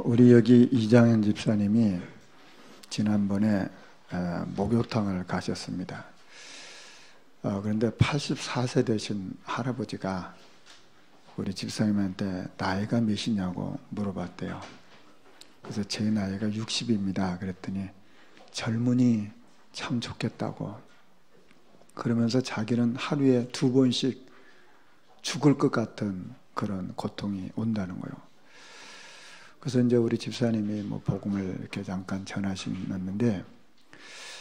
우리 여기 이장현 집사님이 지난번에 목욕탕을 가셨습니다. 그런데 84세 되신 할아버지가 우리 집사님한테 나이가 몇이냐고 물어봤대요. 그래서 제 나이가 60입니다. 그랬더니 젊으니 참 좋겠다고, 그러면서 자기는 하루에 2번씩 죽을 것 같은 그런 고통이 온다는 거예요. 그래서 이제 우리 집사님이 복음을 이렇게 잠깐 전하시는데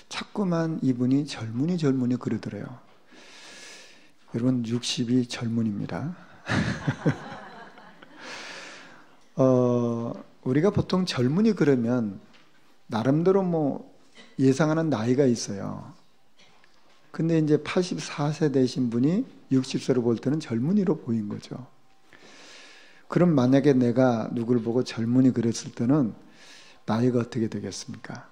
자꾸만 이분이 젊으니 그러더래요. 여러분, 60이 젊은입니다. 우리가 보통 젊으니 그러면 나름대로 예상하는 나이가 있어요. 근데 이제 84세 되신 분이 60세로 볼 때는 젊은이로 보인 거죠. 그럼 만약에 내가 누굴 보고 젊은이 그랬을 때는 나이가 어떻게 되겠습니까?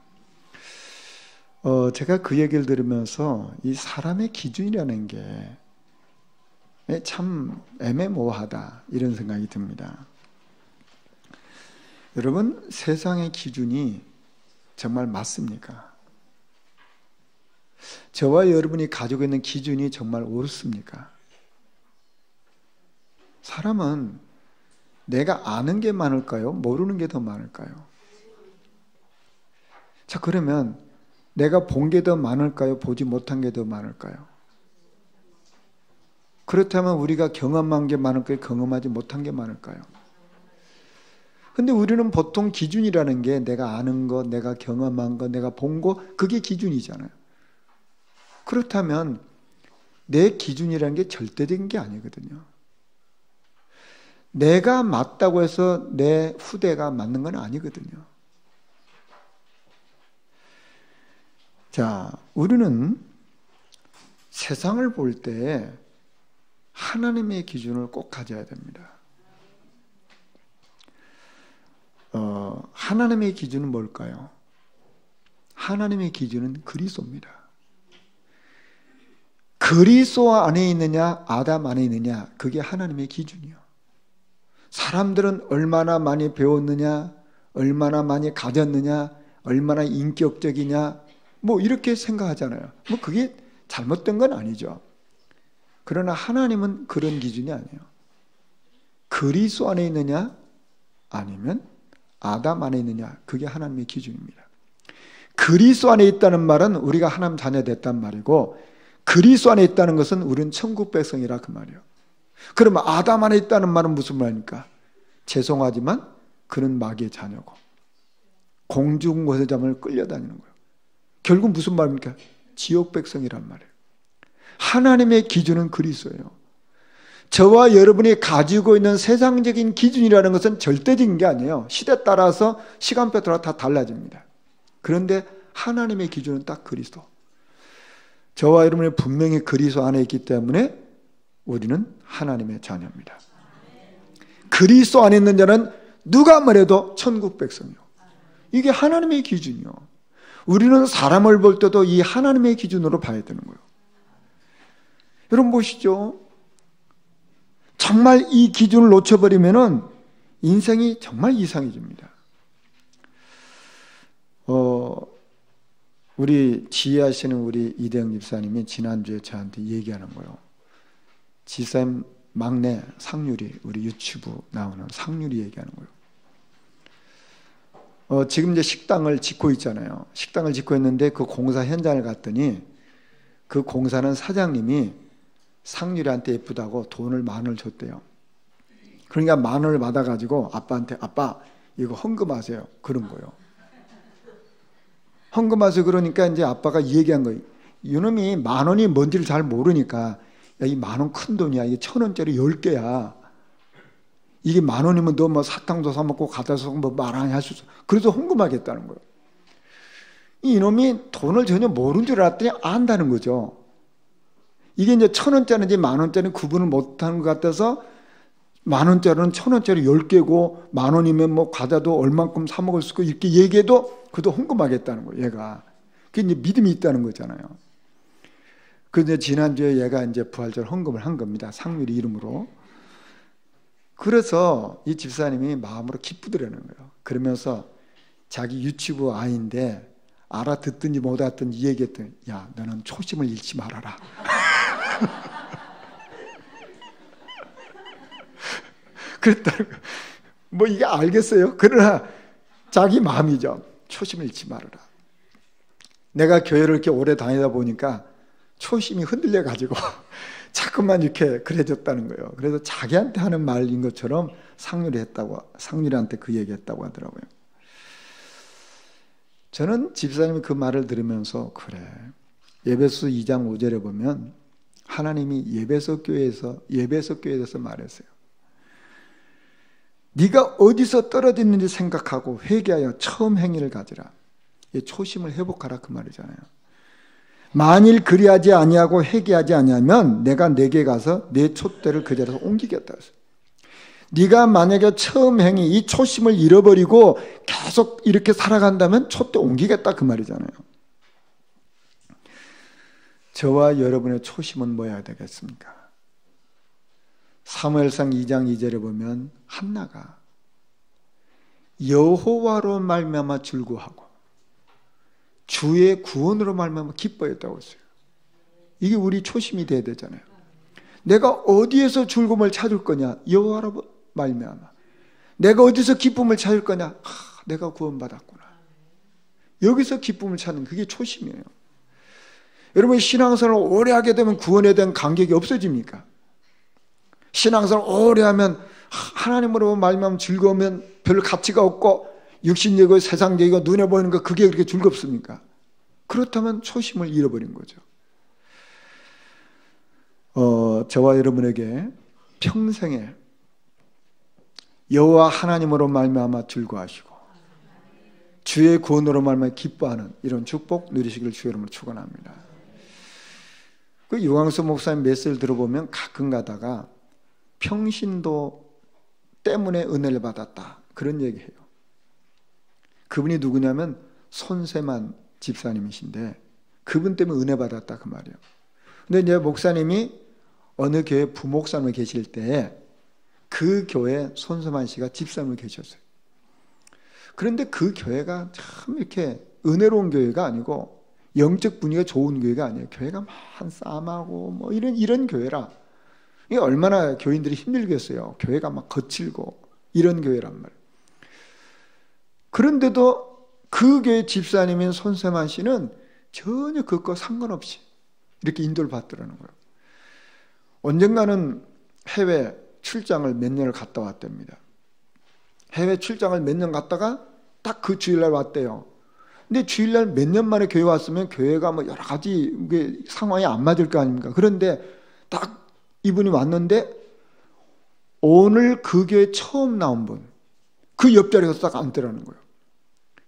제가 그 얘기를 들으면서 이 사람의 기준이라는 게 참 애매모호하다, 이런 생각이 듭니다. 여러분, 세상의 기준이 정말 맞습니까? 저와 여러분이 가지고 있는 기준이 정말 옳습니까? 사람은 내가 아는 게 많을까요? 모르는 게 더 많을까요? 자, 그러면 내가 본 게 더 많을까요? 보지 못한 게 더 많을까요? 그렇다면 우리가 경험한 게 많을까요? 경험하지 못한 게 많을까요? 근데 우리는 보통 기준이라는 게 내가 아는 것, 내가 경험한 것, 내가 본 것, 그게 기준이잖아요. 그렇다면 내 기준이라는 게 절대적인 게 아니거든요. 내가 맞다고 해서 내 후대가 맞는 건 아니거든요. 자, 우리는 세상을 볼 때 하나님의 기준을 꼭 가져야 됩니다. 하나님의 기준은 뭘까요? 하나님의 기준은 그리스도입니다. 그리스도 안에 있느냐, 아담 안에 있느냐, 그게 하나님의 기준이요. 사람들은 얼마나 많이 배웠느냐, 얼마나 많이 가졌느냐, 얼마나 인격적이냐, 이렇게 생각하잖아요. 그게 잘못된 건 아니죠. 그러나 하나님은 그런 기준이 아니에요. 그리스도 안에 있느냐, 아니면 아담 안에 있느냐, 그게 하나님의 기준입니다. 그리스도 안에 있다는 말은 우리가 하나님 자녀 됐단 말이고, 그리스도 안에 있다는 것은 우리는 천국 백성이라 그 말이에요. 그러면 아담 안에 있다는 말은 무슨 말입니까? 죄송하지만 그는 마귀의 자녀고 공중곳의 잠을 끌려다니는 거예요. 결국 무슨 말입니까? 지옥 백성이란 말이에요. 하나님의 기준은 그리스도예요. 저와 여러분이 가지고 있는 세상적인 기준이라는 것은 절대적인 게 아니에요. 시대에 따라서 시간표에 따라 다 달라집니다. 그런데 하나님의 기준은 딱 그리스도. 저와 여러분이 분명히 그리스도 안에 있기 때문에 우리는 하나님의 자녀입니다. 그리스도 안에 있는 자는 누가 뭐래도 천국 백성이요. 이게 하나님의 기준이요. 우리는 사람을 볼 때도 이 하나님의 기준으로 봐야 되는 거예요. 여러분 보시죠. 정말 이 기준을 놓쳐버리면은 인생이 정말 이상해집니다. 우리 지혜하시는 우리 이대영 집사님이 지난주에 저한테 얘기하는 거예요. 집사님 막내 상률이, 우리 유튜브 나오는 상률이 얘기하는 거예요. 지금 이제 식당을 짓고 있잖아요. 식당을 짓고 있는데 그 공사 현장을 갔더니 그 공사는 사장님이 상률이한테 예쁘다고 돈을 10,000원을 줬대요. 그러니까 10,000원을 받아가지고 아빠한테, 아빠 이거 헌금하세요, 그런 거예요. 헌금하세요. 그러니까 이제 아빠가 얘기한 거예요. 이놈이 10,000원이 뭔지를 잘 모르니까, 야, 이 10,000원 큰 돈이야. 이게 1,000원짜리 10개야. 이게 10,000원이면 너 사탕도 사먹고 갖다 써서 말 할 수 있어. 그래서 헌금하겠다는 거예요. 이놈이 돈을 전혀 모르는 줄 알았더니 안다는 거죠. 이게 이제 1,000원짜리인지 10,000원짜리 구분을 못하는 것 같아서 10,000원짜리는 1,000원짜리 10개고 10,000원이면 과자도 얼만큼 사 먹을 수 있고 이렇게 얘기해도 그도 헌금하겠다는 거예요, 얘가. 그게 이제 믿음이 있다는 거잖아요. 그런데 지난주에 얘가 이제 부활절 헌금을 한 겁니다. 상률이 이름으로. 그래서 이 집사님이 마음으로 기쁘더라는 거예요. 그러면서 자기 유치부 아이인데 알아듣든지 못 알아듣든지 얘기했더니, 야, 너는 초심을 잃지 말아라. 그랬다는 거예요. 뭐 이게 알겠어요? 그러나 자기 마음이죠. 초심을 잃지 말아라. 내가 교회를 이렇게 오래 다니다 보니까 초심이 흔들려 가지고 자꾸만 이렇게 그래졌다는 거예요. 그래서 자기한테 하는 말인 것처럼 상률이한테 그 얘기했다고 하더라고요. 저는 집사님이 그 말을 들으면서, 그래, 에베소 2장 5절에 보면 하나님이 예배석 교회에서 말했어요. 네가 어디서 떨어졌는지 생각하고 회개하여 처음 행위를 가지라. 초심을 회복하라, 그 말이잖아요. 만일 그리하지 아니하고 회개하지 아니하면 내가 네게 가서 네 촛대를 그 자리에서 옮기겠다 했어요. 네가 만약에 처음 행위, 이 초심을 잃어버리고 계속 이렇게 살아간다면 촛대 옮기겠다, 그 말이잖아요. 저와 여러분의 초심은 뭐여야 되겠습니까? 사무엘상 2장 2절에 보면 한나가 여호와로 말미암아 즐거워하고 주의 구원으로 말미암아 기뻐했다고 했어요. 이게 우리 초심이 돼야 되잖아요. 내가 어디에서 즐거움을 찾을 거냐? 여호와로 말미암아. 내가 어디서 기쁨을 찾을 거냐? 내가 구원받았구나. 여기서 기쁨을 찾는, 그게 초심이에요. 여러분, 신앙생활을 오래 하게 되면 구원에 대한 감격이 없어집니까? 신앙생활을 오래 하면 하나님으로 말미암아 즐거우면 별 가치가 없고 육신적이고 세상적이고 눈에 보이는 거, 그게 그렇게 즐겁습니까? 그렇다면 초심을 잃어버린 거죠. 저와 여러분에게 평생에 여호와 하나님으로 말미암아 즐거워하시고 주의 구원으로 말미암아 기뻐하는 이런 축복 누리시기를 주의 이름으로 축원합니다. 그 유광수 목사님 메시지를 들어보면 가끔 가다가 평신도 때문에 은혜를 받았다, 그런 얘기해요. 그분이 누구냐면 손세만 집사님이신데 그분 때문에 은혜 받았다, 그 말이에요. 근데 이제 목사님이 어느 교회 부목사님을 계실 때 그 교회 손세만 씨가 집사님으로 계셨어요. 그런데 그 교회가 참 이렇게 은혜로운 교회가 아니고 영적 분위기가 좋은 교회가 아니에요. 교회가 막 싸움하고 뭐 이런 교회라. 이게 얼마나 교인들이 힘들겠어요. 교회가 막 거칠고 이런 교회란 말이에요. 그런데도 그 교회 집사님인 손세만 씨는 전혀 그것과 상관없이 이렇게 인도를 받더라는 거예요. 언젠가는 해외 출장을 몇 년을 갔다 왔답니다. 해외 출장을 몇 년 갔다가 딱 그 주일날 왔대요. 근데 주일날 몇 년 만에 교회 왔으면 교회가 뭐 여러 가지 상황이 안 맞을 거 아닙니까? 그런데 딱 이분이 왔는데 오늘 그 교회 처음 나온 분, 그 옆자리에 딱 앉더라는 거예요.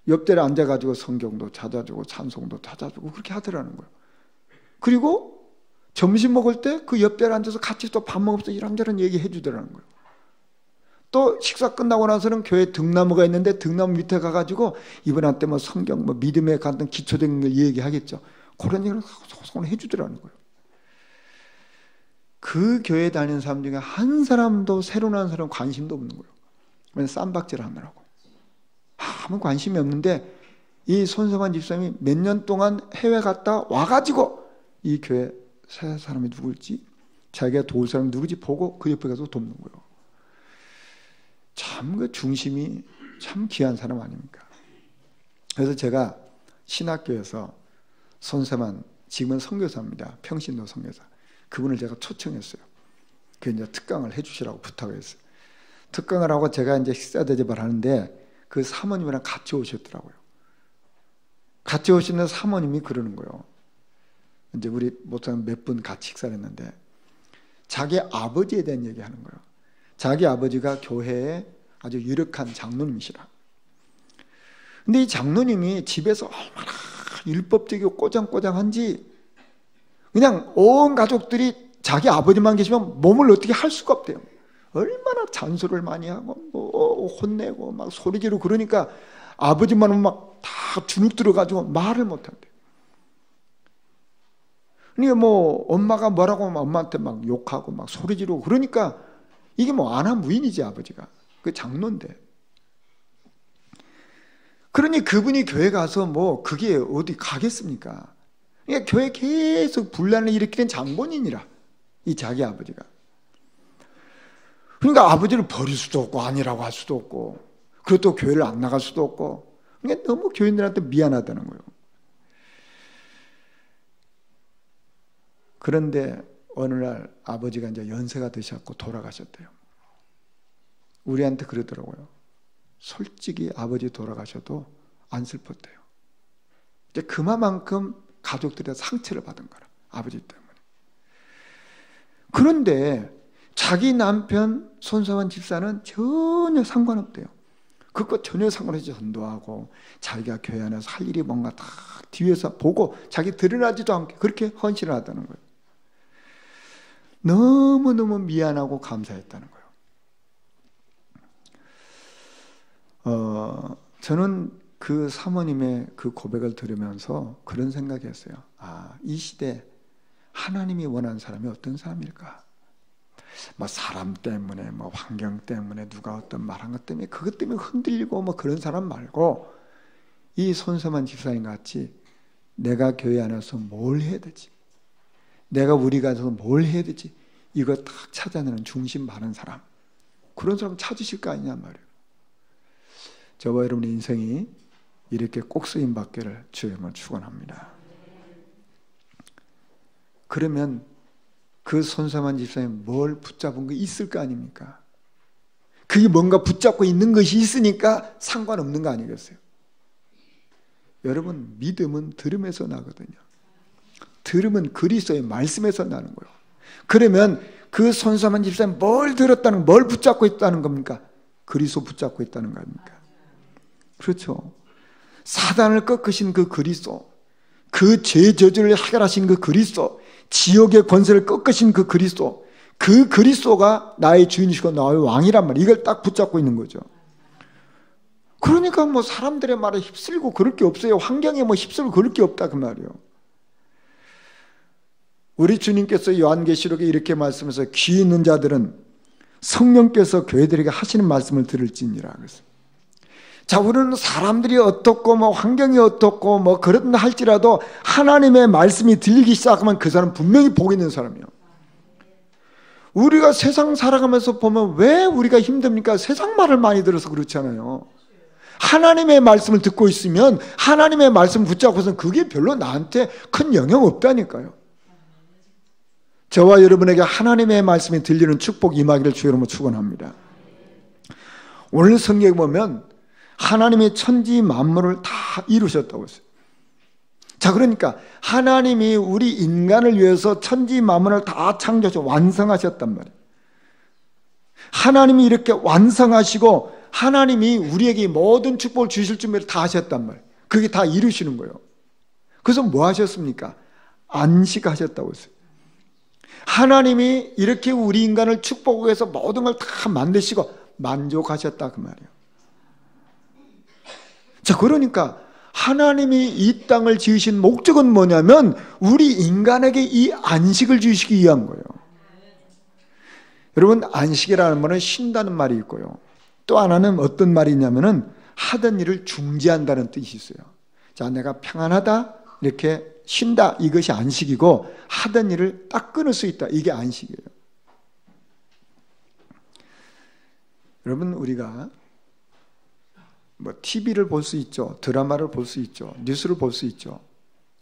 옆자리에 앉아가지고 성경도 찾아주고 찬송도 찾아주고 그렇게 하더라는 거예요. 그리고 점심 먹을 때 그 옆자리에 앉아서 같이 또 밥 먹으면서 이런저런 얘기해 주더라는 거예요. 또 식사 끝나고 나서는 교회 등나무가 있는데 등나무 밑에 가가지고 이분한테 뭐 성경, 뭐 믿음에 관한 기초적인 걸 얘기하겠죠. 그런 얘기를 소송을 해주더라는 거예요. 그 교회 다니는 사람 중에 한 사람도 새로 나온 사람 관심도 없는 거예요. 왜냐면 쌈박질 하느라고. 아무 관심이 없는데 이 손성환 집사님이 몇 년 동안 해외 갔다 와가지고 이 교회 새 사람이 누굴지, 자기가 도울 사람이 누구지 보고 그 옆에 가서 돕는 거예요. 참 그 중심이 참 귀한 사람 아닙니까? 그래서 제가 신학교에서 손세만, 지금은 선교사입니다. 평신도 선교사. 그분을 제가 초청했어요. 그 이제 특강을 해주시라고 부탁을 했어요. 특강을 하고 제가 이제 식사 대접을 하는데 그 사모님이랑 같이 오셨더라고요. 같이 오시는 사모님이 그러는 거예요. 이제 우리 목사님 몇 분 같이 식사를 했는데 자기 아버지에 대한 얘기하는 거예요. 자기 아버지가 교회에 아주 유력한 장로님이시라. 근데 이 장로님이 집에서 얼마나 율법적이고 꼬장꼬장한지 그냥 온 가족들이 자기 아버지만 계시면 몸을 어떻게 할 수가 없대요. 얼마나 잔소리를 많이 하고 뭐 혼내고 막 소리 지르고 그러니까 아버지만은 막 다 주눅 들어가지고 말을 못한대요. 그러니까 뭐 엄마가 뭐라고 하면 엄마한테 막 욕하고 막 소리 지르고 그러니까 이게 뭐 아나무인이지 아버지가. 그 장로인데. 그러니 그분이 교회 가서 뭐 그게 어디 가겠습니까? 그러니까 교회 계속 분란을 일으키는 장본인이라 이 자기 아버지가. 그러니까 아버지를 버릴 수도 없고 아니라고 할 수도 없고 그리고 또 교회를 안 나갈 수도 없고 그러니까 너무 교인들한테 미안하다는 거예요. 그런데 어느 날 아버지가 이제 연세가 드셨고 돌아가셨대요. 우리한테 그러더라고요. 솔직히 아버지 돌아가셔도 안 슬펐대요. 이제 그만큼 가족들의 상처를 받은 거라. 아버지 때문에. 그런데 자기 남편 손사환 집사는 전혀 상관없대요. 그것 전혀 상관없이 전도하고 자기가 교회 안에서 할 일이 뭔가 다 뒤에서 보고 자기 드러나지도 않게 그렇게 헌신을 하다는 거예요. 너무너무 미안하고 감사했다는 거예요. 저는 그 사모님의 그 고백을 들으면서 그런 생각이 했어요. 이 시대 하나님이 원하는 사람이 어떤 사람일까? 뭐 사람 때문에, 뭐 환경 때문에, 누가 어떤 말한 것 때문에, 그것 때문에 흔들리고 뭐 그런 사람 말고 이 손서만 집사님 같이 내가 교회 안에서 뭘 해야 되지? 내가 우리 가서 뭘 해야 되지? 이거 딱 찾아내는 중심 많은 사람. 그런 사람 찾으실 거 아니냐 말이에요. 저와 여러분의 인생이 이렇게 꼭 쓰임 받기를 주님을 축원합니다. 그러면 그 손사만 집사님 뭘 붙잡은 게 있을 거 아닙니까? 그게 뭔가 붙잡고 있는 것이 있으니까 상관없는 거 아니겠어요? 여러분 믿음은 들음에서 나거든요. 들음은 그리스도의 말씀에서 나는 거예요. 그러면 그 손사만 집사님 뭘 들었다는 뭘 붙잡고 있다는 겁니까? 그리스도 붙잡고 있다는 거 아닙니까? 그렇죠. 사단을 꺾으신 그 그리스도, 그 죄 저주를 해결하신 그 그리스도, 지옥의 권세를 꺾으신 그 그리스도, 그 그리스도가 나의 주인이시고 나의 왕이란 말이에요. 이걸 딱 붙잡고 있는 거죠. 그러니까 뭐 사람들의 말에 휩쓸고 그럴 게 없어요. 환경에 뭐 휩쓸고 그럴 게 없다 그 말이에요. 우리 주님께서 요한계시록에 이렇게 말씀해서 귀 있는 자들은 성령께서 교회들에게 하시는 말씀을 들을지니라 그랬어요. 자, 우리는 사람들이 어떻고 뭐 환경이 어떻고 뭐 그렇다 할지라도 하나님의 말씀이 들리기 시작하면 그 사람 분명히 복 있는 사람이에요. 우리가 세상 살아가면서 보면 왜 우리가 힘듭니까? 세상 말을 많이 들어서 그렇잖아요. 하나님의 말씀을 듣고 있으면 하나님의 말씀 붙잡고서는 그게 별로 나한테 큰 영향 없다니까요. 저와 여러분에게 하나님의 말씀이 들리는 축복 임하기를 주의 이름으로 축원합니다. 오늘 성경에 보면 하나님이 천지 만물을 다 이루셨다고 했어요. 자, 그러니까 하나님이 우리 인간을 위해서 천지 만물을 다 창조하셔 완성하셨단 말이에요. 하나님이 이렇게 완성하시고 하나님이 우리에게 모든 축복을 주실 준비를 다 하셨단 말이에요. 그게 다 이루시는 거예요. 그래서 뭐 하셨습니까? 안식하셨다고 했어요. 하나님이 이렇게 우리 인간을 축복해서 모든 걸 다 만드시고 만족하셨다 그 말이에요. 자, 그러니까 하나님이 이 땅을 지으신 목적은 뭐냐면 우리 인간에게 이 안식을 주시기 위한 거예요. 여러분, 안식이라는 말은 쉰다는 말이 있고요. 또 하나는 어떤 말이 있냐면은 하던 일을 중지한다는 뜻이 있어요. 자, 내가 평안하다 이렇게 쉰다 이것이 안식이고 하던 일을 딱 끊을 수 있다 이게 안식이에요. 여러분, 우리가 뭐 TV를 볼 수 있죠. 드라마를 볼 수 있죠. 뉴스를 볼 수 있죠.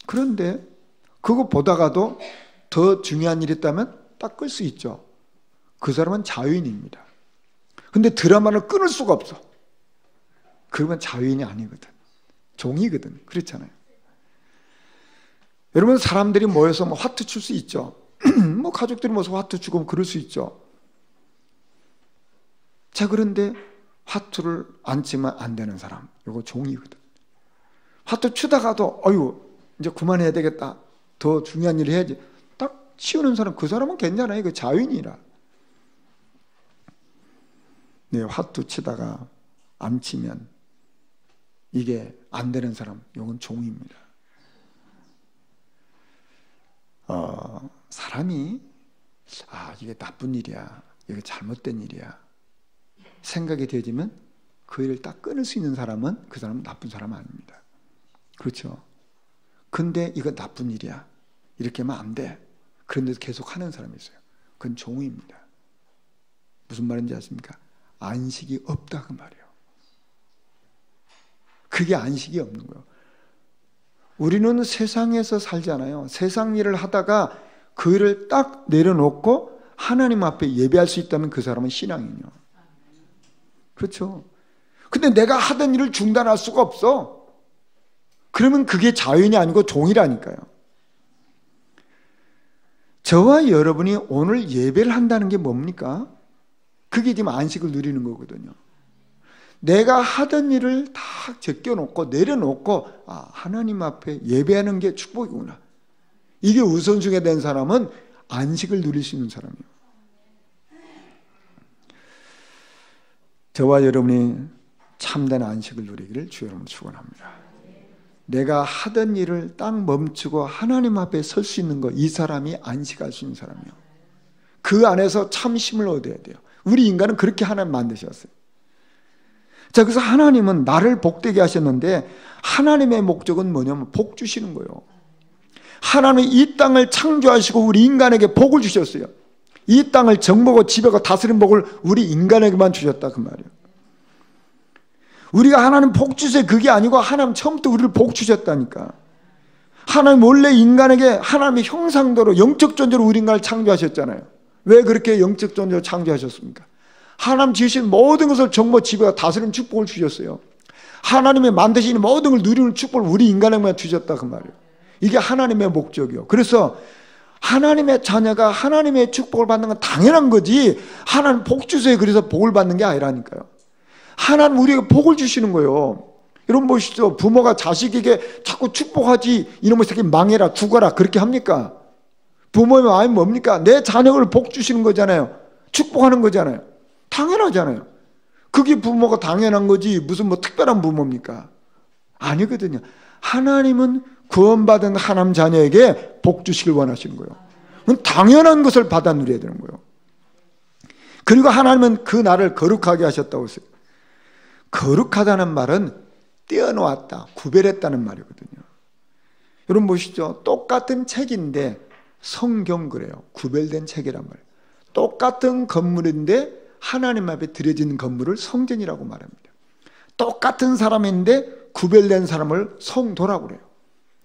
그런데 그거 보다가도 더 중요한 일이 있다면 딱 끌 수 있죠. 그 사람은 자유인입니다. 근데 드라마를 끊을 수가 없어. 그러면 자유인이 아니거든. 종이거든. 그렇잖아요. 여러분, 사람들이 모여서 뭐 화투 칠 수 있죠. 뭐 가족들이 모여서 화투 치고 그럴 수 있죠. 자, 그런데 화투를 안 치면 안 되는 사람, 이거 종이거든. 화투 치다가도 어유 이제 그만해야 되겠다. 더 중요한 일을 해야지. 딱 치우는 사람, 그 사람은 괜찮아요. 그 자유인이라. 네, 화투 치다가 안 치면 이게 안 되는 사람, 이건 종입니다. 사람이 이게 나쁜 일이야. 이거 잘못된 일이야 생각이 되어지면 그 일을 딱 끊을 수 있는 사람은 그 사람은 나쁜 사람 아닙니다. 그렇죠? 근데 이거 나쁜 일이야 이렇게 하면 안 돼. 그런데도 계속 하는 사람이 있어요. 그건 종입니다. 무슨 말인지 아십니까? 안식이 없다 그 말이에요. 그게 안식이 없는 거예요. 우리는 세상에서 살잖아요. 세상 일을 하다가 그 일을 딱 내려놓고 하나님 앞에 예배할 수 있다면 그 사람은 신앙이에요. 그렇죠? 근데 내가 하던 일을 중단할 수가 없어. 그러면 그게 자연이 아니고 종이라니까요. 저와 여러분이 오늘 예배를 한다는 게 뭡니까? 그게 지금 안식을 누리는 거거든요. 내가 하던 일을 다 제껴놓고 내려놓고 하나님 앞에 예배하는 게 축복이구나. 이게 우선순위가 된 사람은 안식을 누릴 수 있는 사람이에요. 저와 여러분이 참된 안식을 누리기를 주 여러분 축원합니다. 내가 하던 일을 딱 멈추고 하나님 앞에 설 수 있는 거, 이 사람이 안식할 수 있는 사람이에요. 그 안에서 참심을 얻어야 돼요. 우리 인간은 그렇게 하나님 만드셨어요. 자, 그래서 하나님은 나를 복되게 하셨는데 하나님의 목적은 뭐냐면 복 주시는 거예요. 하나님은 이 땅을 창조하시고 우리 인간에게 복을 주셨어요. 이 땅을 정복하고 지배하고 다스린 복을 우리 인간에게만 주셨다 그 말이에요. 우리가 하나님 복 주세요 그게 아니고 하나님 처음부터 우리를 복 주셨다니까. 하나님 원래 인간에게 하나님의 형상대로 영적 존재로 우리 인간을 창조하셨잖아요. 왜 그렇게 영적 존재로 창조하셨습니까? 하나님 지으신 모든 것을 정복 지배하고 다스리는 축복을 주셨어요. 하나님의 만드신 모든 걸 누리는 축복을 우리 인간에게만 주셨다 그 말이에요. 이게 하나님의 목적이요. 그래서 하나님의 자녀가 하나님의 축복을 받는 건 당연한 거지 하나님 복 주세요 그래서 복을 받는 게 아니라니까요. 하나님 우리에게 복을 주시는 거예요. 여러분 보시죠. 부모가 자식에게 자꾸 축복하지 이놈의 새끼 망해라 죽어라 그렇게 합니까? 부모의 마음이 뭡니까? 내 자녀를 복 주시는 거잖아요. 축복하는 거잖아요. 당연하잖아요. 그게 부모가 당연한 거지 무슨 뭐 특별한 부모입니까? 아니거든요. 하나님은 구원받은 하나님 자녀에게 복 주시길 원하시는 거예요. 그건 당연한 것을 받아 누려야 되는 거예요. 그리고 하나님은 그 나를 거룩하게 하셨다고 했어요. 거룩하다는 말은 떼어놓았다, 구별했다는 말이거든요. 여러분 보시죠. 똑같은 책인데 성경 그래요. 구별된 책이란 말이에요. 똑같은 건물인데 하나님 앞에 드려진 건물을 성전이라고 말합니다. 똑같은 사람인데 구별된 사람을 성도라고 그래요.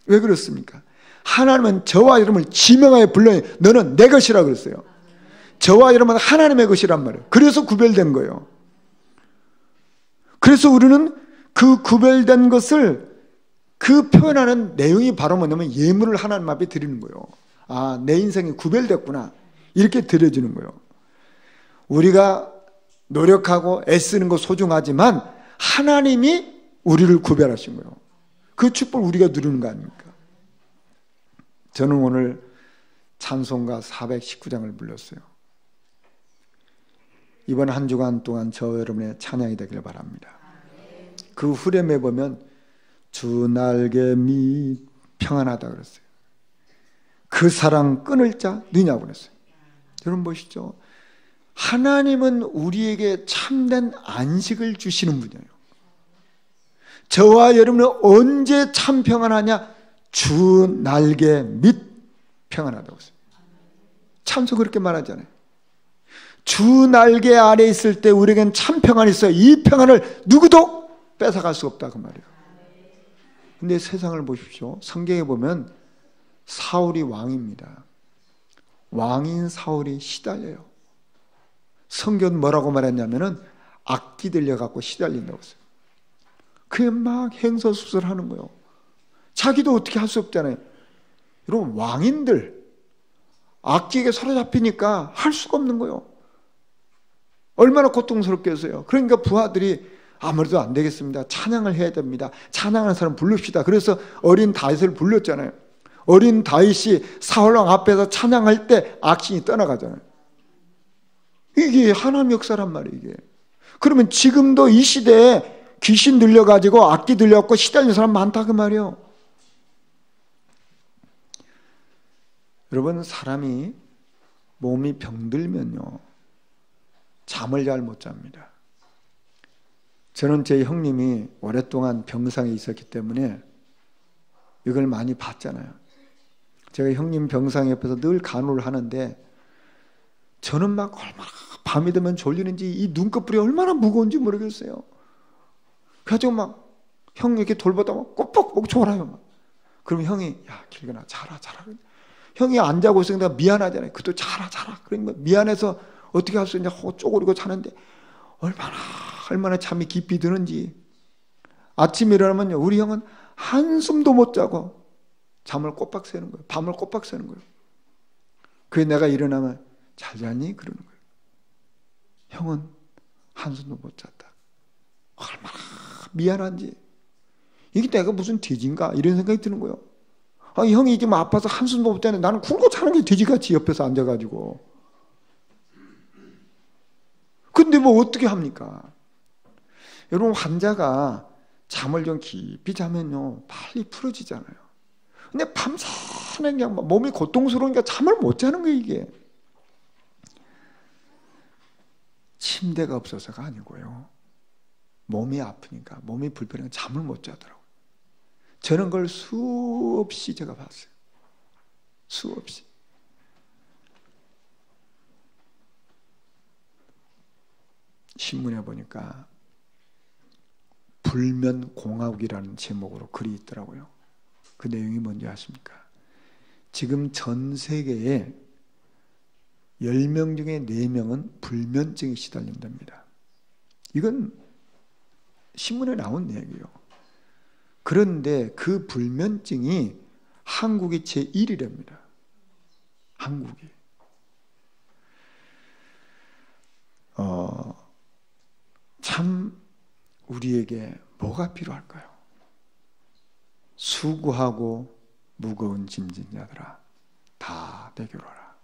왜 그렇습니까? 하나님은 저와 여러분을 지명하여 불러요. 너는 내 것이라 그랬어요. 저와 여러분은 하나님의 것이란 말이에요. 그래서 구별된 거예요. 그래서 우리는 그 구별된 것을 그 표현하는 내용이 바로 뭐냐면 예물을 하나님 앞에 드리는 거예요. 아, 내 인생이 구별됐구나. 이렇게 드려지는 거예요. 우리가 노력하고 애쓰는 거 소중하지만 하나님이 우리를 구별하신 거예요. 그 축복을 우리가 누리는 거 아닙니까? 저는 오늘 찬송가 419장을 불렀어요. 이번 한 주간 동안 저 여러분의 찬양이 되기를 바랍니다. 그 후렴에 보면 주 날개 및 평안하다 그랬어요. 그 사랑 끊을 자 누구냐고 그랬어요. 여러분 보시죠. 하나님은 우리에게 참된 안식을 주시는 분이에요. 저와 여러분은 언제 참 평안하냐? 주 날개 및 평안하다고 했어요. 참소 그렇게 말하잖아요. 주 날개 아래 있을 때 우리에겐 참 평안이 있어요. 이 평안을 누구도 뺏어갈 수 없다 그 말이에요. 근데 세상을 보십시오. 성경에 보면 사울이 왕입니다. 왕인 사울이 시달려요. 성경은 뭐라고 말했냐면은 악기 들려갖고 시달린다고 했어요. 그게 막 행서수설하는 거예요. 자기도 어떻게 할 수 없잖아요. 여러분 왕인들 악기에게 사로잡히니까 할 수가 없는 거예요. 얼마나 고통스럽겠어요. 그러니까 부하들이 아무래도 안 되겠습니다. 찬양을 해야 됩니다. 찬양하는 사람 부릅시다. 그래서 어린 다윗을 불렀잖아요. 어린 다윗이 사울왕 앞에서 찬양할 때 악신이 떠나가잖아요. 이게 하나님 역사란 말이에요. 이게. 그러면 지금도 이 시대에 귀신 들려가지고 악기 들려갖고 시달리는 사람 많다 그 말이에요. 여러분 사람이 몸이 병들면요 잠을 잘 못 잡니다. 저는 제 형님이 오랫동안 병상에 있었기 때문에 이걸 많이 봤잖아요. 제가 형님 병상 옆에서 늘 간호를 하는데 저는 막 얼마나 밤이 되면 졸리는지 이 눈꺼풀이 얼마나 무거운지 모르겠어요. 그래가지고 막 형 이렇게 돌보다 막 꼬뻑꼬뻑 졸아요. 막. 그럼 형이 야 길건아 자라. 형이 안 자고 있으니까 미안하잖아요. 그도 자라. 그러니까 미안해서 어떻게 할 수 있냐 하고 쪼그리고 자는데 얼마나 잠이 깊이 드는지. 아침에 일어나면요 우리 형은 한숨도 못 자고 잠을 꼬박 새는 거예요. 밤을 꼬박 새는 거예요. 그래서 내가 일어나면 잘 잤니? 그러는 거예요. 형은 한숨도 못 잤다. 얼마나 미안한지. 이게 내가 무슨 돼지인가? 이런 생각이 드는 거예요. 형이 지금 아파서 한숨도 못 자는데 나는 굴고 자는 게 돼지같이 옆에서 앉아가지고. 근데 뭐 어떻게 합니까? 여러분 환자가 잠을 좀 깊이 자면요 빨리 풀어지잖아요. 근데 밤새는 그냥 몸이 고통스러우니까 잠을 못 자는 거예요 이게. 침대가 없어서가 아니고요. 몸이 아프니까 몸이 불편하니까 잠을 못 자더라고요. 저는 그걸 수없이 제가 봤어요. 수없이. 신문에 보니까 불면공화국이라는 제목으로 글이 있더라고요. 그 내용이 뭔지 아십니까? 지금 전 세계에 10명 중에 4명은 불면증에 시달린답니다. 이건 신문에 나온 내용이에요. 그런데 그 불면증이 한국이 제1위랍니다. 한국이. 참 우리에게 뭐가 필요할까요? 수고하고 무거운 짐진 자들아 다 내게로 오라.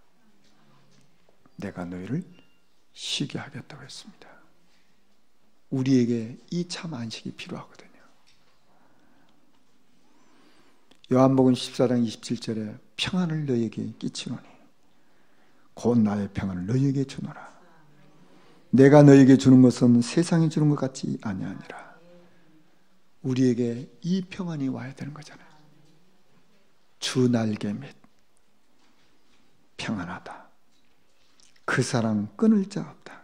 내가 너희를 쉬게 하겠다고 했습니다. 우리에게 이 참 안식이 필요하거든요. 요한복음 14장 27절에 평안을 너희에게 끼치노니 곧 나의 평안을 너희에게 주노라. 내가 너희에게 주는 것은 세상이 주는 것 같지 아니하니라. 우리에게 이 평안이 와야 되는 거잖아요. 주 날개 및 평안하다. 그 사랑 끊을 자 없다.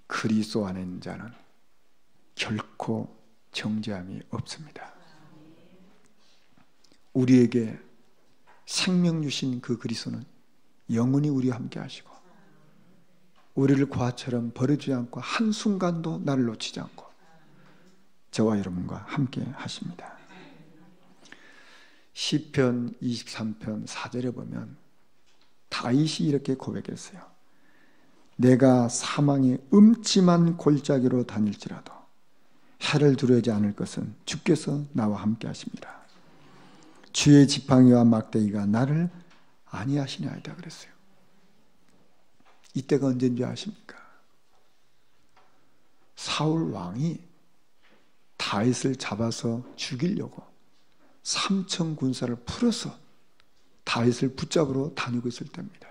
그리스도 안에 있는 자는 결코 정죄함이 없습니다. 우리에게 생명 주신 그 그리스도는 영원히 우리와 함께 하시고 우리를 과처럼 버려주지 않고 한순간도 나를 놓치지 않고 저와 여러분과 함께 하십니다. 시편 23편 4절에 보면 다윗이 이렇게 고백했어요. 내가 사망의 음침한 골짜기로 다닐지라도 해를 두려워하지 않을 것은 주께서 나와 함께 하십니다. 주의 지팡이와 막대기가 나를 안위하시나이다 그랬어요. 이때가 언제인지 아십니까? 사울 왕이 다윗을 잡아서 죽이려고 3천 군사를 풀어서 다윗을 붙잡으러 다니고 있을 때입니다.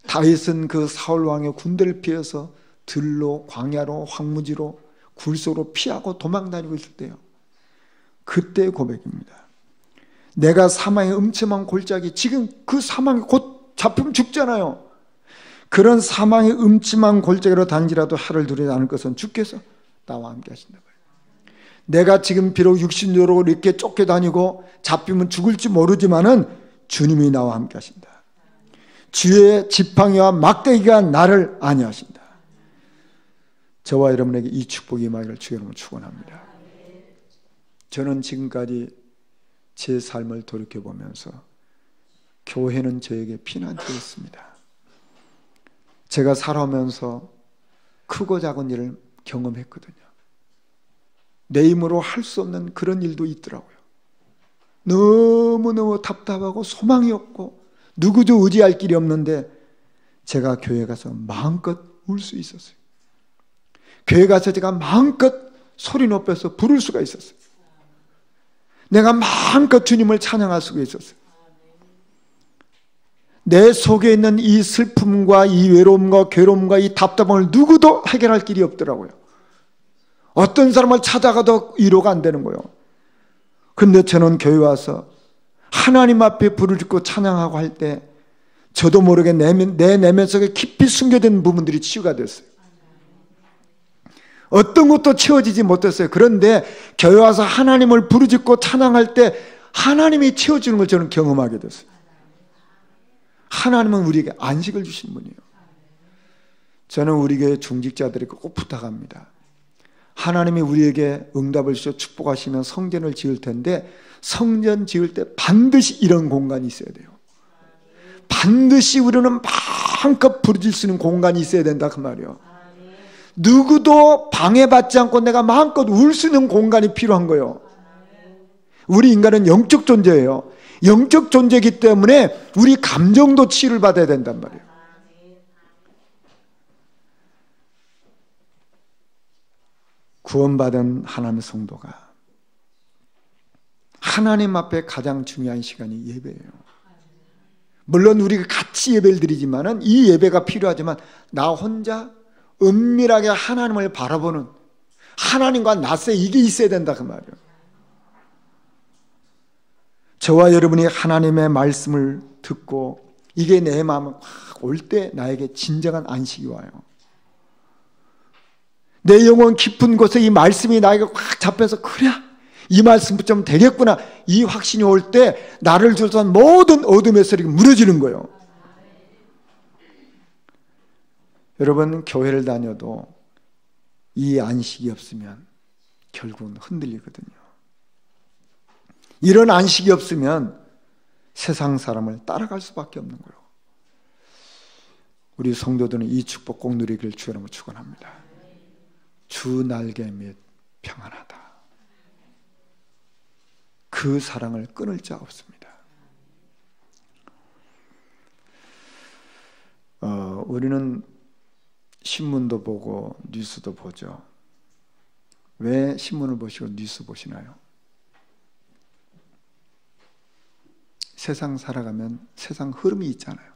다윗은 그 사울 왕의 군대를 피해서 들로, 광야로, 황무지로, 굴속으로 피하고 도망 다니고 있을 때요. 그때의 고백입니다. 내가 사망의 음침한 골짜기, 지금 그 사망이 곧 잡히면 죽잖아요. 그런 사망의 음침한 골짜기로 단지라도 해를 두려지 않을 것은 주께서 나와 함께 하신다. 내가 지금 비록 육신적으로 이렇게 쫓겨다니고 잡히면 죽을지 모르지만은 주님이 나와 함께 하신다. 주의 지팡이와 막대기가 나를 안위하신다. 저와 여러분에게 이 축복이 임하기를 주의 이름으로 축원합니다. 저는 지금까지 제 삶을 돌이켜보면서 교회는 저에게 피난처였습니다. 제가 살아오면서 크고 작은 일을 경험했거든요. 내 힘으로 할 수 없는 그런 일도 있더라고요. 너무너무 답답하고 소망이 없고 누구도 의지할 길이 없는데 제가 교회 가서 마음껏 울 수 있었어요. 교회 가서 제가 마음껏 소리 높여서 부를 수가 있었어요. 내가 마음껏 주님을 찬양할 수가 있었어요. 내 속에 있는 이 슬픔과 이 외로움과 괴로움과 이 답답함을 누구도 해결할 길이 없더라고요. 어떤 사람을 찾아가도 위로가 안 되는 거예요. 근데 저는 교회 와서 하나님 앞에 부르짖고 찬양하고 할 때 저도 모르게 내 내면 속에 깊이 숨겨진 부분들이 치유가 됐어요. 어떤 것도 채워지지 못했어요. 그런데 교회 와서 하나님을 부르짖고 찬양할 때 하나님이 채워주는 걸 저는 경험하게 됐어요. 하나님은 우리에게 안식을 주신 분이에요. 저는 우리 교회 중직자들에게 꼭 부탁합니다. 하나님이 우리에게 응답을 주셔 축복하시면 성전을 지을 텐데 성전 지을 때 반드시 이런 공간이 있어야 돼요. 반드시 우리는 마음껏 부르짖을 수 있는 공간이 있어야 된다 그 말이에요. 누구도 방해받지 않고 내가 마음껏 울 수 있는 공간이 필요한 거예요. 우리 인간은 영적 존재예요. 영적 존재이기 때문에 우리 감정도 치유를 받아야 된단 말이에요. 구원받은 하나님의 성도가 하나님 앞에 가장 중요한 시간이 예배예요. 물론 우리가 같이 예배를 드리지만은 이 예배가 필요하지만 나 혼자 은밀하게 하나님을 바라보는 하나님과 나 사이에 이게 있어야 된다 그 말이에요. 저와 여러분이 하나님의 말씀을 듣고 이게 내 마음에 확 올 때 나에게 진정한 안식이 와요. 내 영혼 깊은 곳에 이 말씀이 나에게 확 잡혀서 그래 이 말씀 좀 되겠구나 이 확신이 올 때 나를 둘러싼 모든 어둠의 세력이 무너지는 거예요. 여러분 교회를 다녀도 이 안식이 없으면 결국은 흔들리거든요. 이런 안식이 없으면 세상 사람을 따라갈 수밖에 없는 거예요. 우리 성도들은 이 축복 꼭 누리길 주여로 축원합니다. 주 날개 및 평안하다. 그 사랑을 끊을 자 없습니다. 우리는 신문도 보고 뉴스도 보죠. 왜 신문을 보시고 뉴스 보시나요? 세상 살아가면 세상 흐름이 있잖아요.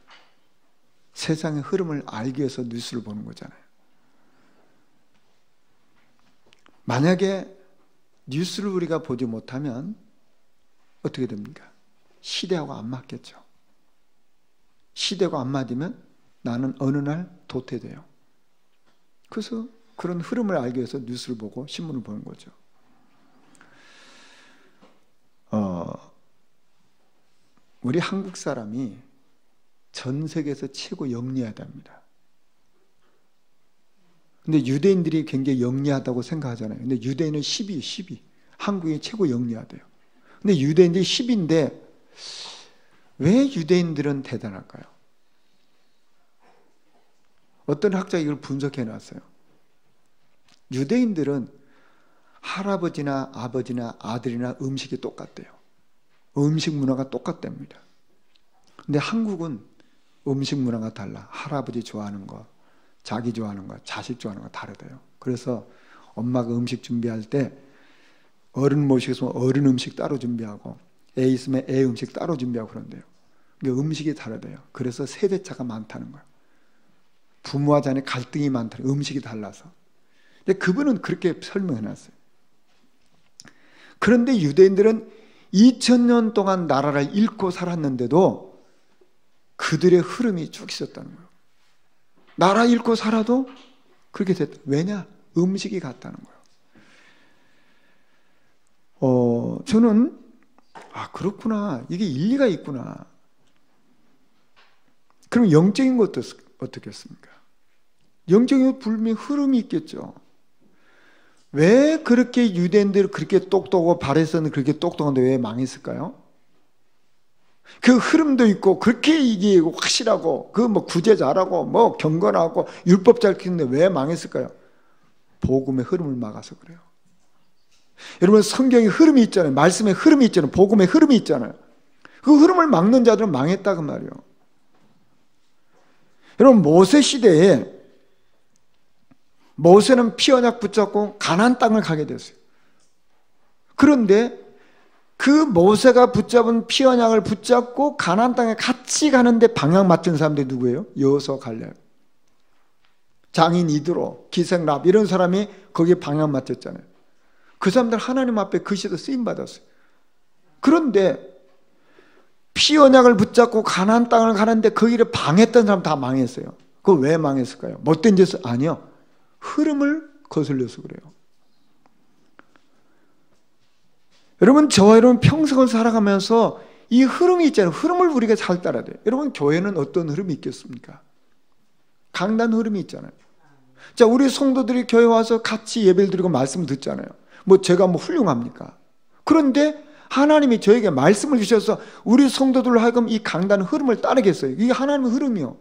세상의 흐름을 알기 위해서 뉴스를 보는 거잖아요. 만약에 뉴스를 우리가 보지 못하면 어떻게 됩니까? 시대하고 안 맞겠죠. 시대가 안 맞으면 나는 어느 날 도태돼요. 그래서 그런 흐름을 알기 위해서 뉴스를 보고 신문을 보는 거죠. 우리 한국 사람이 전 세계에서 최고 영리하답니다. 근데 유대인들이 굉장히 영리하다고 생각하잖아요. 근데 유대인은 10위. 한국이 최고 영리하대요. 근데 유대인들이 10인데 왜 유대인들은 대단할까요? 어떤 학자가 이걸 분석해 놨어요. 유대인들은 할아버지나 아버지나 아들이나 음식이 똑같대요. 음식 문화가 똑같답니다. 근데 한국은 음식 문화가 달라. 할아버지 좋아하는 거, 자기 좋아하는 거, 자식 좋아하는 거 다르대요. 그래서 엄마가 음식 준비할 때 어른 모시고 있으면 어른 음식 따로 준비하고 애 있으면 애 음식 따로 준비하고 그런대요. 음식이 다르대요. 그래서 세대차가 많다는 거예요. 부모와 자녀 갈등이 많다는 거예요. 음식이 달라서. 근데 그분은 그렇게 설명해 놨어요. 그런데 유대인들은 2000년 동안 나라를 잃고 살았는데도 그들의 흐름이 쭉 있었다는 거예요. 나라 잃고 살아도 그렇게 됐다. 왜냐? 음식이 같다는 거예요. 저는 그렇구나. 이게 일리가 있구나. 그럼 영적인 것도 어떻겠습니까? 영적인 분명히 흐름이 있겠죠. 왜 그렇게 유대인들이 그렇게 똑똑하고 바레스는 그렇게 똑똑한데 왜 망했을까요? 그 흐름도 있고 그렇게 이게 확실하고 그 뭐 구제 잘하고 뭐 경건하고 율법 잘 지키는데 왜 망했을까요? 복음의 흐름을 막아서 그래요. 여러분 성경의 흐름이 있잖아요. 말씀의 흐름이 있잖아요. 복음의 흐름이 있잖아요. 그 흐름을 막는 자들은 망했다 그 말이에요. 여러분 모세 시대에 모세는 피 언약 붙잡고 가나안 땅을 가게 됐어요. 그런데 그 모세가 붙잡은 피 언약을 붙잡고 가나안 땅에 같이 가는데 방향 맞춘 사람들이 누구예요? 여호수아, 갈렙, 장인 이드로, 기생 랍 이런 사람이 거기에 방향 맞췄잖아요. 그 사람들 하나님 앞에 글씨도 쓰임 받았어요. 그런데 피 언약을 붙잡고 가나안 땅을 가는데 그 일을 방했던 사람 다 망했어요. 그거 왜 망했을까요? 못된 짓을? 아니요. 흐름을 거슬려서 그래요. 여러분, 저와 여러분 평생을 살아가면서 이 흐름이 있잖아요. 흐름을 우리가 잘 따라야 돼요. 여러분, 교회는 어떤 흐름이 있겠습니까? 강단 흐름이 있잖아요. 자, 우리 성도들이 교회 와서 같이 예배를 드리고 말씀을 듣잖아요. 뭐 제가 뭐 훌륭합니까? 그런데 하나님이 저에게 말씀을 주셔서 우리 성도들로 하여금 이 강단 흐름을 따르겠어요. 이게 하나님의 흐름이요.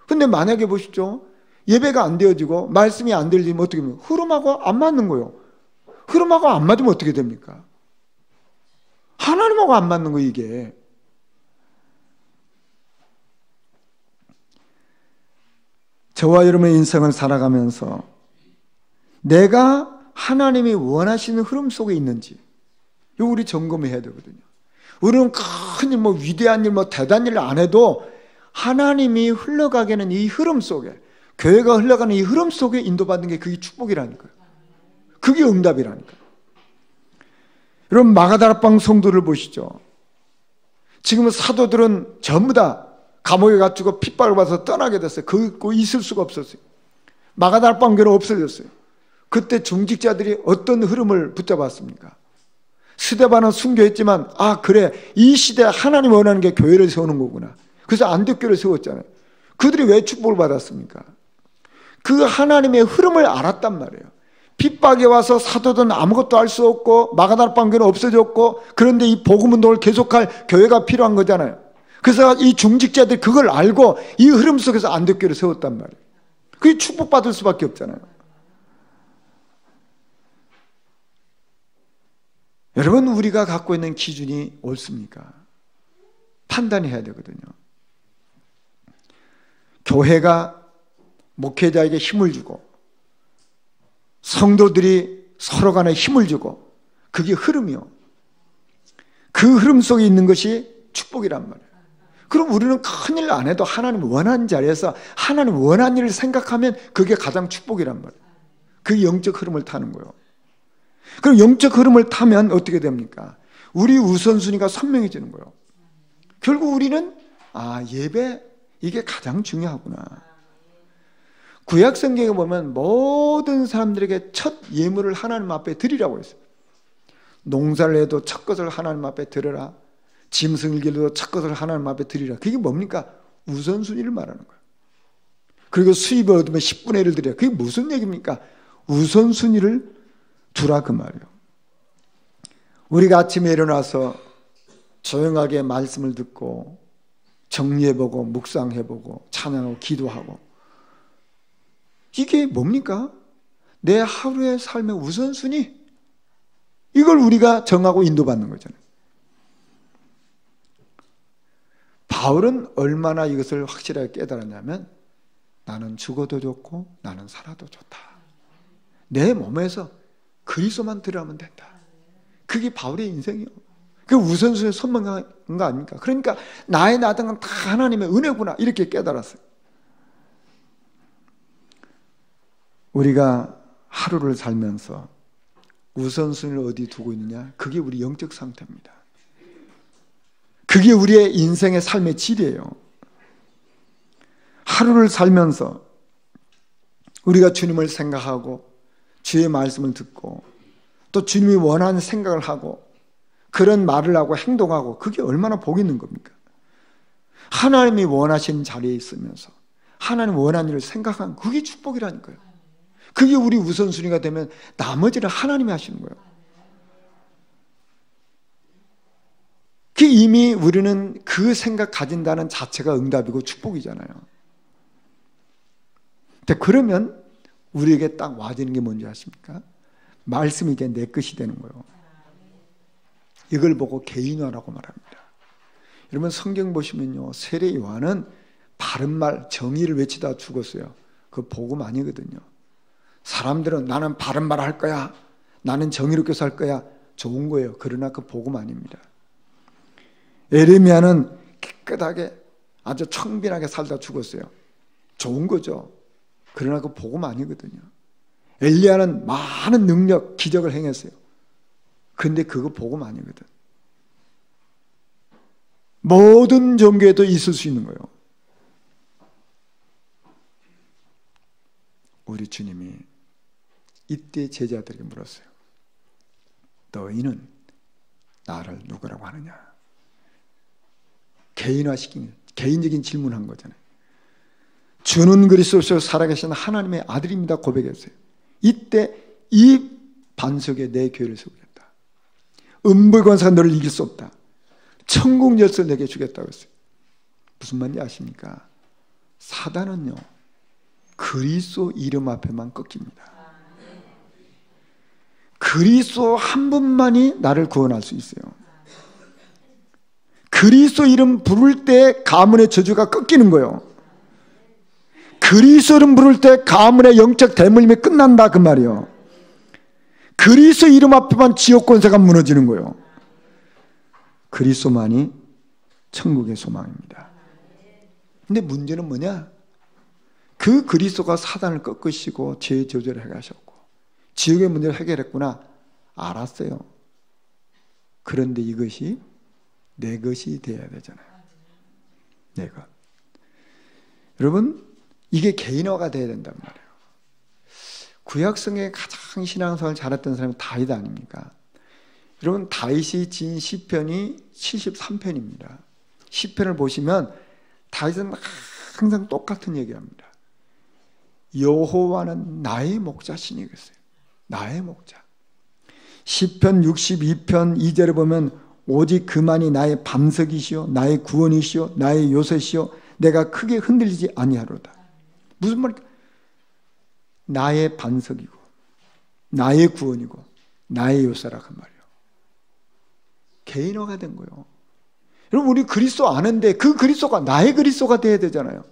근데 만약에 보십시오. 예배가 안 되어지고 말씀이 안 들리면 어떻게 됩니까? 흐름하고 안 맞는 거예요. 흐름하고 안 맞으면 어떻게 됩니까? 하나님하고 안 맞는 거예요, 이게. 저와 여러분의 인생을 살아가면서 내가 하나님이 원하시는 흐름 속에 있는지 이거 우리 점검해야 되거든요. 우리는 큰 일, 뭐 위대한 일, 뭐 대단한 일을 안 해도 하나님이 흘러가게는 이 흐름 속에, 교회가 흘러가는 이 흐름 속에 인도받는 게 그게 축복이라니까요. 그게 응답이라니까요. 여러분, 마가다락방 성도를 보시죠. 지금은 사도들은 전부 다 감옥에 갇히고 핍박을 받아서 떠나게 됐어요. 거기 있을 수가 없었어요. 마가다락방 교회는 없어졌어요. 그때 중직자들이 어떤 흐름을 붙잡았습니까? 스데반은 순교했지만 그래, 이 시대에 하나님 원하는 게 교회를 세우는 거구나. 그래서 안디옥교를 세웠잖아요. 그들이 왜 축복을 받았습니까? 그 하나님의 흐름을 알았단 말이에요. 핍박에 와서 사도들은 아무것도 할 수 없고 마가다락방 교회는 없어졌고, 그런데 이 복음 운동을 계속할 교회가 필요한 거잖아요. 그래서 이 중직자들이 그걸 알고 이 흐름 속에서 안디옥교를 세웠단 말이에요. 그게 축복받을 수밖에 없잖아요. 여러분, 우리가 갖고 있는 기준이 옳습니까? 판단해야 되거든요. 교회가 목회자에게 힘을 주고 성도들이 서로 간에 힘을 주고, 그게 흐름이요. 그 흐름 속에 있는 것이 축복이란 말이에요. 그럼 우리는 큰일 안 해도 하나님 원하는 자리에서 하나님 원하는 일을 생각하면 그게 가장 축복이란 말이에요. 그 영적 흐름을 타는 거예요. 그럼 영적 흐름을 타면 어떻게 됩니까? 우리 우선순위가 선명해지는 거예요. 결국 우리는 예배, 이게 가장 중요하구나. 구약 성경에 보면 모든 사람들에게 첫 예물을 하나님 앞에 드리라고 했어요. 농사를 해도 첫 것을 하나님 앞에 드려라. 짐승을 길러도 첫 것을 하나님 앞에 드리라. 그게 뭡니까? 우선순위를 말하는 거예요. 그리고 수입을 얻으면 10분의 1을 드려라. 그게 무슨 얘기입니까? 우선순위를 두라, 그 말이에요. 우리가 아침에 일어나서 조용하게 말씀을 듣고 정리해보고 묵상해보고 찬양하고 기도하고, 이게 뭡니까? 내 하루의 삶의 우선순위, 이걸 우리가 정하고 인도받는 거잖아요. 바울은 얼마나 이것을 확실하게 깨달았냐면, 나는 죽어도 좋고 나는 살아도 좋다. 내 몸에서 그리스도만 들어가면 된다. 그게 바울의 인생이에요. 그 우선순위에 선명한 거 아닙니까? 그러니까 나의 나등은 다 하나님의 은혜구나, 이렇게 깨달았어요. 우리가 하루를 살면서 우선순위를 어디 두고 있느냐, 그게 우리 영적 상태입니다. 그게 우리의 인생의 삶의 질이에요. 하루를 살면서 우리가 주님을 생각하고 주의 말씀을 듣고 또 주님이 원하는 생각을 하고 그런 말을 하고 행동하고, 그게 얼마나 복 있는 겁니까? 하나님이 원하시는 자리에 있으면서 하나님 원하는 일을 생각하는, 그게 축복이라니까요. 그게 우리 우선순위가 되면 나머지는 하나님이 하시는 거예요. 그 이미 우리는 그 생각 가진다는 자체가 응답이고 축복이잖아요. 근데 그러면 우리에게 딱 와지는 게 뭔지 아십니까? 말씀이 이게 내 것이 되는 거예요. 이걸 보고 개인화라고 말합니다. 여러분, 성경 보시면요, 세례 요한은 바른 말, 정의를 외치다 죽었어요. 그거 복음 아니거든요. 사람들은 나는 바른 말 할 거야, 나는 정의롭게 살 거야, 좋은 거예요. 그러나 그 복음 아닙니다. 에레미야는 깨끗하게 아주 청빈하게 살다 죽었어요. 좋은 거죠. 그러나 그 복음 아니거든요. 엘리야는 많은 능력, 기적을 행했어요. 근데 그거 복음 아니거든. 모든 종교에도 있을 수 있는 거예요. 우리 주님이 이때 제자들에게 물었어요. 너희는 나를 누구라고 하느냐? 개인화시킨, 개인적인 질문한 거잖아요. 주는 그리스도시요 살아계신 하나님의 아들입니다 고백했어요. 이때 이 반석에 내 교회를 세우겠다. 음불권세가 너를 이길 수 없다. 천국 열쇠를 내게 주겠다고 했어요. 무슨 말인지 아십니까? 사단은요, 그리스도 이름 앞에만 꺾입니다. 그리스도 한 분만이 나를 구원할 수 있어요. 그리스도 이름 부를 때 가문의 저주가 꺾이는 거예요. 그리스도 이름 부를 때 가문의 영적 대물림이 끝난다 그 말이에요. 그리스도 이름 앞에만 지옥 권세가 무너지는 거예요. 그리스도만이 천국의 소망입니다. 근데 문제는 뭐냐? 그 그리스도가 사단을 꺾으시고 죄의 저주를 해가셨고 지옥의 문제를 해결했구나 알았어요. 그런데 이것이 내 것이 되어야 되잖아요. 내 것. 여러분, 이게 개인화가 되어야 된단 말이에요. 구약성에 가장 신앙생활을 잘했던 사람이 다윗 아닙니까? 여러분, 다윗이 진 시편이 73편입니다. 시편을 보시면 다윗은 항상 똑같은 얘기합니다. 여호와는 나의 목자시니겠어요. 나의 목자. 시편 62편 2절에 보면 오직 그만이 나의 반석이시요 나의 구원이시요 나의 요새시요 내가 크게 흔들리지 아니하로다. 무슨 말일까? 나의 반석이고 나의 구원이고 나의 요새라 그 말이에요. 개인화가 된 거예요. 여러분, 우리 그리스도 아는데 그 그리스도가 나의 그리스도가 돼야 되잖아요.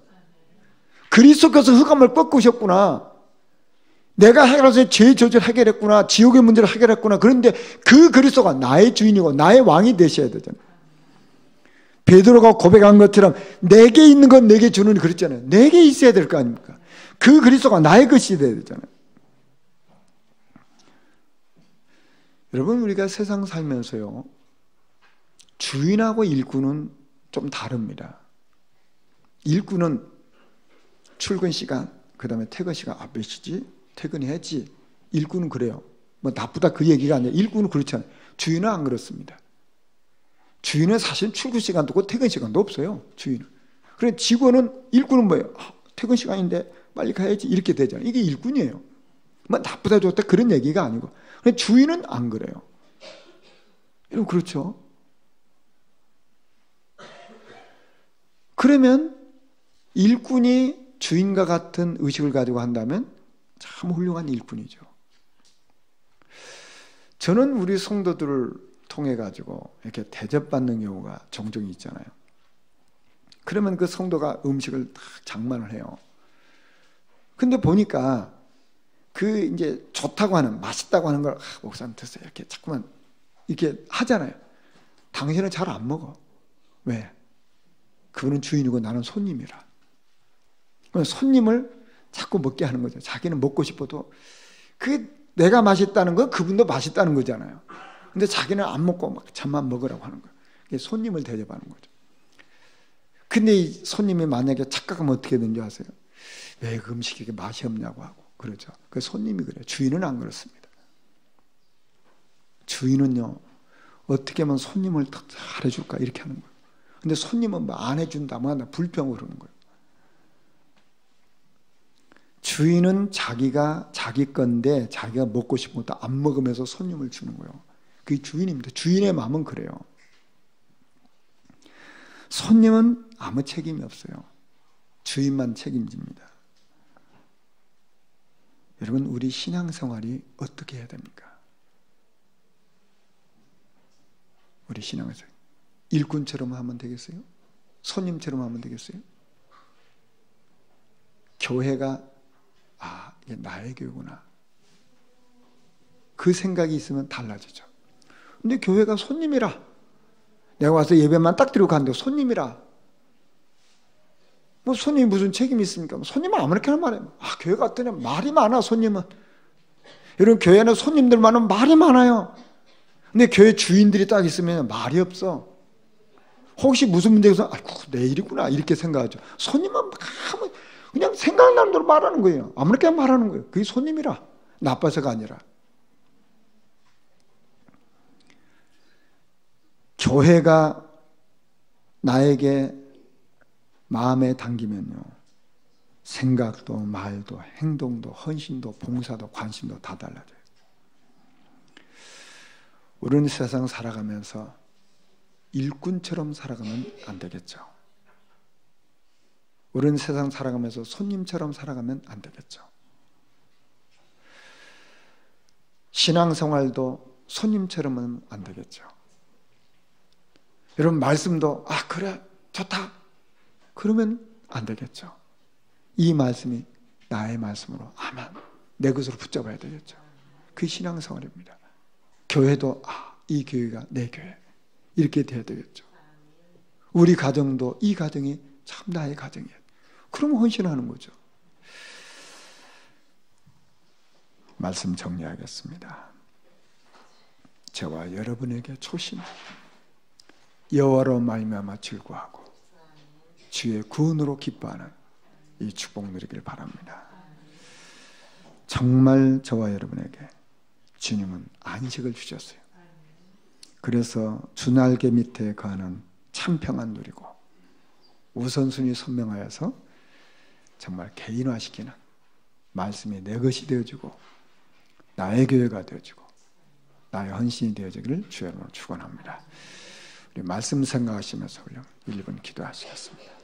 그리스도께서 흑암을 꺾으셨구나. 내가 해결해서 죄의 저주를 해결했구나. 지옥의 문제를 해결했구나. 그런데 그 그리스도가 나의 주인이고 나의 왕이 되셔야 되잖아요. 베드로가 고백한 것처럼 내게 있는 건 내게 주는 그랬잖아요. 내게 있어야 될 거 아닙니까? 그 그리스도가 나의 것이 돼야 되잖아요. 여러분, 우리가 세상 살면서요, 주인하고 일꾼은 좀 다릅니다. 일꾼은 출근 시간, 그 다음에 퇴근 시간, 몇 시지? 퇴근해야지. 일꾼은 그래요. 뭐 나쁘다 그 얘기가 아니라 일꾼은 그렇잖아요. 주인은 안 그렇습니다. 주인은 사실 출근 시간도 없고 퇴근 시간도 없어요. 주인은. 그래 직원은, 일꾼은 뭐예요? 퇴근 시간인데 빨리 가야지 이렇게 되잖아요. 이게 일꾼이에요. 뭐 나쁘다 좋다 그런 얘기가 아니고. 그래 주인은 안 그래요. 여러분 그렇죠? 그러면 일꾼이 주인과 같은 의식을 가지고 한다면 참 훌륭한 일꾼이죠. 저는 우리 성도들을 통해 가지고 이렇게 대접받는 경우가 종종 있잖아요. 그러면 그 성도가 음식을 딱 장만을 해요. 근데 보니까 그 이제 좋다고 하는, 맛있다고 하는 걸 목사님 드세요 이렇게 자꾸만 이렇게 하잖아요. 당신은 잘 안 먹어. 왜? 그분은 주인이고 나는 손님이라. 손님을 자꾸 먹게 하는 거죠. 자기는 먹고 싶어도 그게 내가 맛있다는 건 그분도 맛있다는 거잖아요. 근데 자기는 안 먹고 막 잠만 먹으라고 하는 거예요. 이게 손님을 대접하는 거죠. 근데 이 손님이 만약에 착각하면 어떻게 되는지 아세요? 왜 그 음식이 이렇게 맛이 없냐고 하고 그러죠. 그 손님이 그래요. 주인은 안 그렇습니다. 주인은요, 어떻게 하면 손님을 더 잘해줄까 이렇게 하는 거예요. 근데 손님은 뭐 안 해준다면 불평을 그러는 거예요. 주인은 자기가 자기 건데 자기가 먹고 싶은 것도 안 먹으면서 손님을 주는 거예요. 그게 주인입니다. 주인의 마음은 그래요. 손님은 아무 책임이 없어요. 주인만 책임집니다. 여러분, 우리 신앙생활이 어떻게 해야 됩니까? 우리 신앙생활 일꾼처럼 하면 되겠어요? 손님처럼 하면 되겠어요? 교회가 이게 나의 교회구나. 그 생각이 있으면 달라지죠. 근데 교회가 손님이라. 내가 와서 예배만 딱 드리고 가는데 손님이라. 뭐 손님이 무슨 책임이 있습니까? 손님은 아무렇게나 말해요. 교회 갔더니 말이 많아, 손님은. 여러분, 교회는 손님들 많으면 말이 많아요. 근데 교회 주인들이 딱 있으면 말이 없어. 혹시 무슨 문제가 있어서 아이고 내 일이구나 이렇게 생각하죠. 손님은 그냥 생각나는 대로 말하는 거예요. 아무렇게나 말하는 거예요. 그게 손님이라. 나빠서가 아니라. 교회가 나에게 마음에 담기면요, 생각도 말도 행동도 헌신도 봉사도 관심도 다 달라져요. 우리는 세상 살아가면서 일꾼처럼 살아가면 안 되겠죠. 우리는 세상 살아가면서 손님처럼 살아가면 안 되겠죠. 신앙생활도 손님처럼은 안 되겠죠. 여러분, 말씀도 그래 좋다 그러면 안 되겠죠. 이 말씀이 나의 말씀으로 아멘 내 것으로 붙잡아야 되겠죠. 그게 신앙생활입니다. 교회도 이 교회가 내 교회 이렇게 돼야 되겠죠. 우리 가정도 이 가정이 참 나의 가정이에요. 그러면 헌신하는 거죠. 말씀 정리하겠습니다. 저와 여러분에게 초심, 여호와로 말미암아 즐거워하고 주의 구원으로 기뻐하는 이 축복 누리길 바랍니다. 정말 저와 여러분에게 주님은 안식을 주셨어요. 그래서 주날개 밑에 거하는 참 평안 누리고 우선순위 선명하여서 정말 개인화시키는 말씀이 내 것이 되어지고 나의 교회가 되어지고 나의 헌신이 되어지기를 주의 이름으로 축원합니다. 우리 말씀 생각하시면서 1분 기도하시겠습니다.